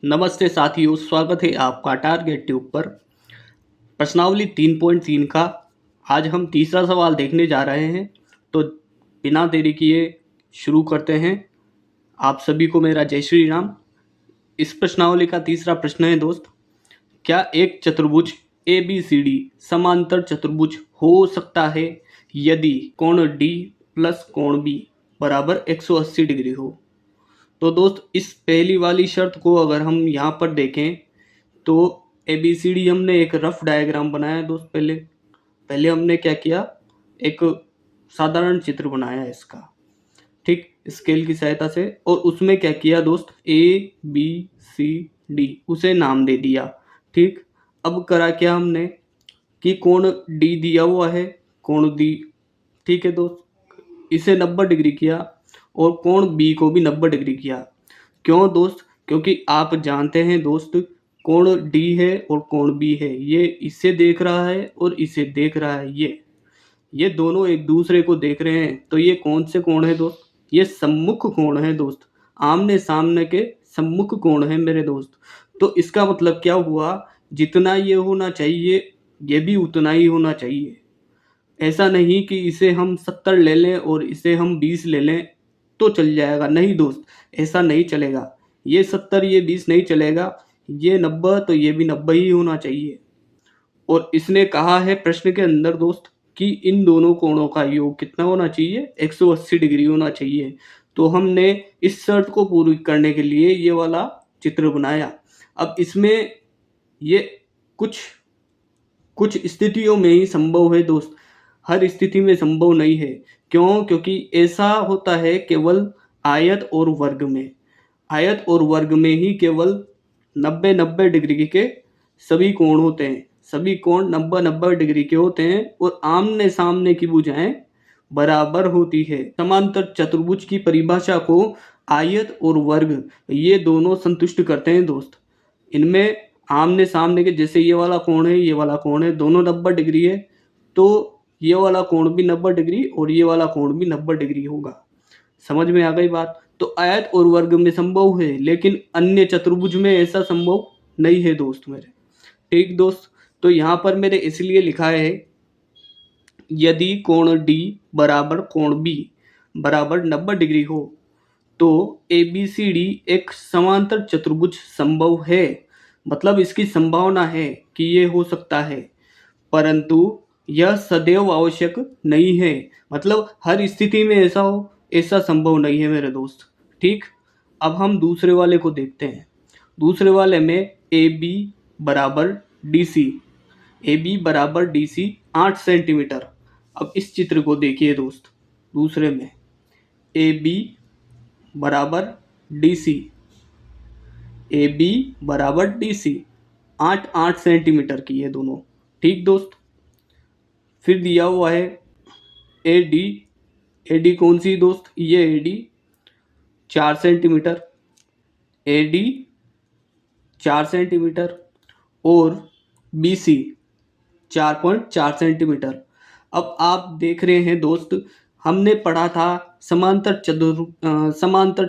नमस्ते साथियों, स्वागत है आपका टारगेट ट्यूब पर। प्रश्नावली 3.3 का आज हम तीसरा सवाल देखने जा रहे हैं। तो बिना देरी किए शुरू करते हैं। आप सभी को मेरा जय श्री राम। इस प्रश्नावली का तीसरा प्रश्न है दोस्त, क्या एक चतुर्भुज ए बी सी डी समांतर चतुर्भुज हो सकता है यदि कोण डी प्लस कोण बी बराबर 180 डिग्री हो। तो दोस्त, इस पहली वाली शर्त को अगर हम यहाँ पर देखें तो ए बी सी डी हमने एक रफ डायग्राम बनाया दोस्त। पहले पहले हमने क्या किया, एक साधारण चित्र बनाया इसका, ठीक, स्केल की सहायता से। और उसमें क्या किया दोस्त, ए बी सी डी उसे नाम दे दिया, ठीक। अब करा क्या हमने कि कोण डी दिया हुआ है, कोण डी, ठीक है दोस्त, इसे 90 डिग्री किया और कोण बी को भी 90 डिग्री किया। क्यों दोस्त? क्योंकि आप जानते हैं दोस्त, कोण डी है और कोण बी है, ये इसे देख रहा है और इसे देख रहा है, ये दोनों एक दूसरे को देख रहे हैं। तो ये कौन से कोण है दोस्त? ये सम्मुख कोण है दोस्त, आमने सामने के सम्मुख कोण है मेरे दोस्त। तो इसका मतलब क्या हुआ, जितना ये होना चाहिए ये भी उतना ही होना चाहिए। ऐसा नहीं कि इसे हम 70 ले लें और इसे हम 20 ले लें तो चल जाएगा, नहीं दोस्त, ऐसा नहीं चलेगा। ये 70 ये 20 नहीं चलेगा, ये 90 तो ये भी 90 ही होना चाहिए। और इसने कहा है प्रश्न के अंदर दोस्त कि इन दोनों कोणों का योग कितना होना चाहिए, 180 डिग्री होना चाहिए। तो हमने इस शर्त को पूरी करने के लिए ये वाला चित्र बनाया। अब इसमें ये कुछ कुछ स्थितियों में ही संभव है दोस्त, हर स्थिति में संभव नहीं है। क्यों? क्योंकि ऐसा होता है केवल आयत और वर्ग में, आयत और वर्ग में ही केवल 90-90 डिग्री के सभी कोण होते हैं, सभी कोण 90-90 डिग्री के होते हैं और आमने सामने की भुजाएं बराबर होती है। समांतर चतुर्भुज की परिभाषा को आयत और वर्ग ये दोनों संतुष्ट करते हैं दोस्त। इनमें आमने सामने के, जैसे ये वाला कोण है, ये वाला कोण है, दोनों 90 डिग्री है, तो ये वाला कोण भी 90 डिग्री और ये वाला कोण भी 90 डिग्री होगा। समझ में आ गई बात? तो आयत और वर्ग में संभव है, लेकिन अन्य चतुर्भुज में ऐसा संभव नहीं है दोस्त मेरे, ठीक दोस्त। तो यहाँ पर मैंने इसलिए लिखा है, यदि कोण डी बराबर कोण बी बराबर 90 डिग्री हो तो ए बी सी डी एक समांतर चतुर्भुज संभव है। मतलब इसकी संभावना है कि ये हो सकता है, परंतु यह सदैव आवश्यक नहीं है। मतलब हर स्थिति में ऐसा हो, ऐसा संभव नहीं है मेरे दोस्त, ठीक। अब हम दूसरे वाले को देखते हैं। दूसरे वाले में ए बी बराबर डी सी, ए बी बराबर डी सी 8 सेंटीमीटर। अब इस चित्र को देखिए दोस्त, दूसरे में ए बी बराबर डी सी, ए बी बराबर डी सी 8 सेंटीमीटर की है दोनों, ठीक दोस्त। फिर दिया हुआ है ए डी, ए डी कौन सी दोस्त, ये A D 4 centimetre, A D 4 centimetre और बी सी 4.4 सेंटीमीटर। अब आप देख रहे हैं दोस्त, हमने पढ़ा था समांतर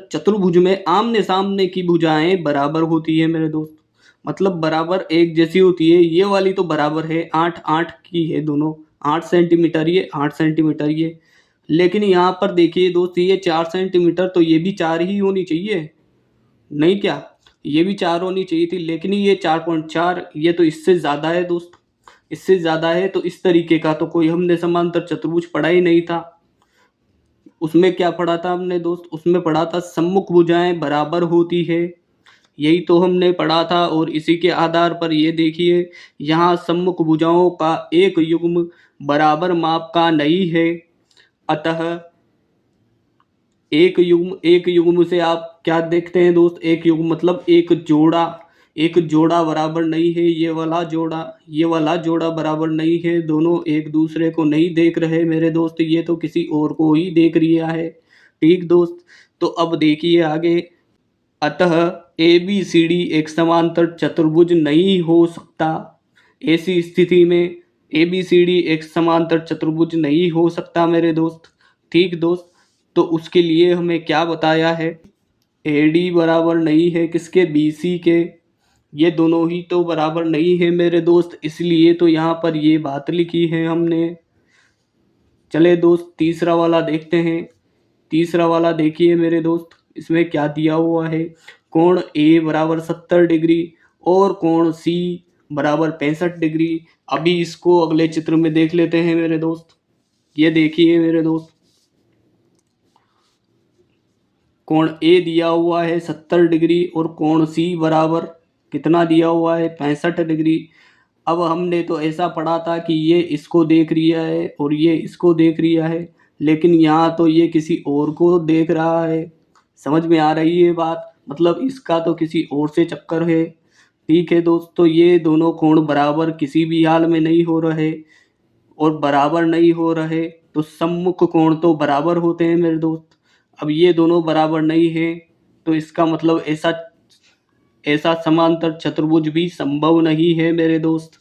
चतुर्भुज में आमने सामने की भुजाएं बराबर होती है मेरे दोस्त, मतलब बराबर एक जैसी होती है। ये वाली तो बराबर है, 8-8 की है दोनों, 8 सेंटीमीटर ये, 8 सेंटीमीटर ये। लेकिन यहाँ पर देखिए दोस्त, ये 4 सेंटीमीटर, तो ये भी 4 ही होनी चाहिए, नहीं क्या? ये भी 4 होनी चाहिए थी, लेकिन ये 4.4, ये तो इससे ज़्यादा है दोस्त, इससे ज़्यादा है। तो इस तरीके का तो कोई हमने समांतर चतुर्भुज पढ़ा ही नहीं था। उसमें क्या पढ़ा था हमने दोस्त? उसमें पढ़ा था सम्मुख भुजाएं बराबर होती है, यही तो हमने पढ़ा था। और इसी के आधार पर ये देखिए, यहाँ सम्मुख भुजाओं का एक युग्म बराबर माप का नहीं है, अतः एक युग्म से आप क्या देखते हैं दोस्त? एक युग्म मतलब एक जोड़ा, एक जोड़ा बराबर नहीं है। ये वाला जोड़ा, ये वाला जोड़ा बराबर नहीं है, दोनों एक दूसरे को नहीं देख रहे मेरे दोस्त, ये तो किसी और को ही देख रिया है, ठीक दोस्त। तो अब देखिए आगे, अतः ए बी सी डी एक समांतर चतुर्भुज नहीं हो सकता। ऐसी स्थिति में ए बी सी डी एक समांतर चतुर्भुज नहीं हो सकता मेरे दोस्त, ठीक दोस्त। तो उसके लिए हमें क्या बताया है, AD बराबर नहीं है किसके, BC के। ये दोनों ही तो बराबर नहीं है मेरे दोस्त, इसलिए तो यहाँ पर ये बात लिखी है हमने। चले दोस्त तीसरा वाला देखते हैं। तीसरा वाला देखिए मेरे दोस्त, इसमें क्या दिया हुआ है। कोण A बराबर 70 डिग्री और कोण C बराबर 65 डिग्री। अभी इसको अगले चित्र में देख लेते हैं मेरे दोस्त। ये देखिए मेरे दोस्त, कोण A दिया हुआ है 70 डिग्री और कोण C बराबर कितना दिया हुआ है, 65 डिग्री। अब हमने तो ऐसा पढ़ा था कि ये इसको देख रिया है और ये इसको देख रिया है, लेकिन यहाँ तो ये किसी और को देख रहा है। समझ में आ रही है बात, मतलब इसका तो किसी और से चक्कर है। ठीक है दोस्तों, ये दोनों कोण बराबर किसी भी हाल में नहीं हो रहे, और बराबर नहीं हो रहे तो सम्मुख कोण तो बराबर होते हैं मेरे दोस्त। अब ये दोनों बराबर नहीं है तो इसका मतलब ऐसा ऐसा समांतर चतुर्भुज भी संभव नहीं है मेरे दोस्त।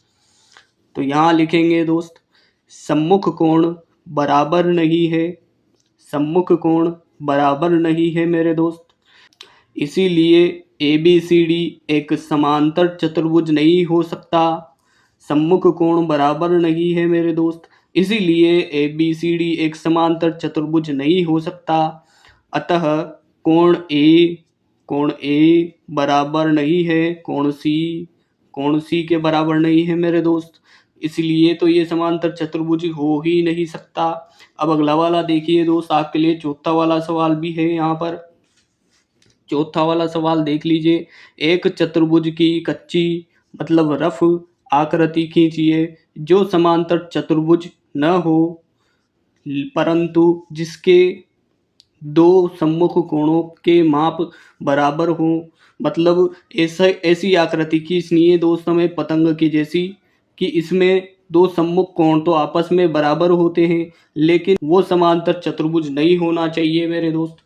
तो यहाँ लिखेंगे दोस्त, सम्मुख कोण बराबर नहीं है, सम्मुख कोण बराबर नहीं है मेरे दोस्त। इसीलिए ABCD एक समांतर चतुर्भुज नहीं हो सकता। सम्मुख कोण बराबर नहीं है मेरे दोस्त, इसीलिए ABCD एक समांतर चतुर्भुज नहीं हो सकता। अतः कोण A बराबर नहीं है कोण C के बराबर नहीं है मेरे दोस्त, इसलिए तो ये समांतर चतुर्भुज हो ही नहीं सकता। अब अगला वाला देखिए दोस्त, आपके लिए चौथा वाला सवाल भी है यहाँ पर। चौथा वाला सवाल देख लीजिए। एक चतुर्भुज की कच्ची मतलब रफ आकृति खींचिए जो समांतर चतुर्भुज न हो परंतु जिसके दो सम्मुख कोणों के माप बराबर हो। मतलब ऐसी आकृति खींचनी दोस्त हमें पतंग की जैसी, कि इसमें दो सम्मुख कोण तो आपस में बराबर होते हैं, लेकिन वो समांतर चतुर्भुज नहीं होना चाहिए मेरे दोस्त।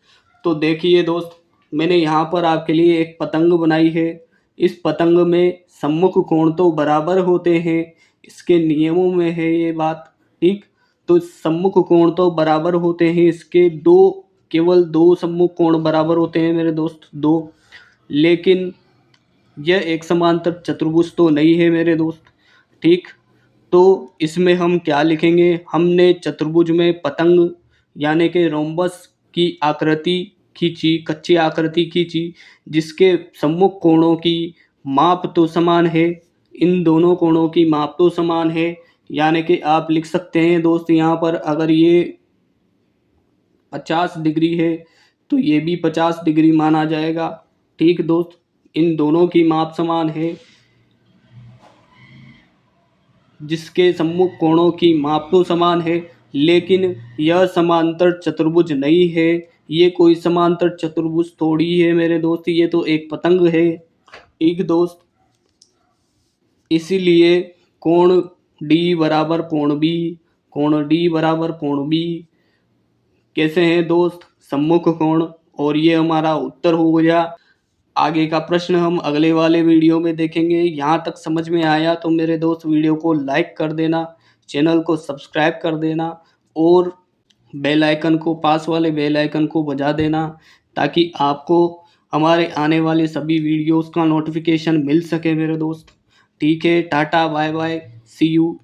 तो देखिए दोस्त, मैंने यहाँ पर आपके लिए एक पतंग बनाई है। इस पतंग में सम्मुख कोण तो बराबर होते हैं, इसके नियमों में है ये बात। ठीक, तो सम्मुख कोण तो बराबर होते हैं, इसके केवल दो सम्मुख कोण बराबर होते हैं मेरे दोस्त, दो। लेकिन यह एक समांतर चतुर्भुज तो नहीं है मेरे दोस्त। ठीक, तो इसमें हम क्या लिखेंगे, हमने चतुर्भुज में पतंग यानी कि रोम्बस की आकृति खींची, कच्ची आकृति खींची, जिसके सम्मुख कोणों की माप तो समान है, इन दोनों कोणों की माप तो समान है। यानी कि आप लिख सकते हैं दोस्त यहाँ पर, अगर ये 50 डिग्री है तो ये भी 50 डिग्री माना जाएगा। ठीक दोस्त, इन दोनों की माप समान है, जिसके सम्मुख कोणों की माप तो समान है, लेकिन यह समांतर चतुर्भुज नहीं है। ये कोई समांतर चतुर्भुज थोड़ी है मेरे दोस्त, ये तो एक पतंग है। ठीक दोस्त, इसीलिए कोण D बराबर कोण B, कोण D बराबर कोण B कैसे हैं दोस्त, सम्मुख कोण। और ये हमारा उत्तर हो गया। आगे का प्रश्न हम अगले वाले वीडियो में देखेंगे। यहाँ तक समझ में आया तो मेरे दोस्त वीडियो को लाइक कर देना, चैनल को सब्सक्राइब कर देना और बेल आइकन को, पास वाले बेल आइकन को बजा देना, ताकि आपको हमारे आने वाले सभी वीडियोस का नोटिफिकेशन मिल सके मेरे दोस्त। ठीक है, tata bye bye, see you.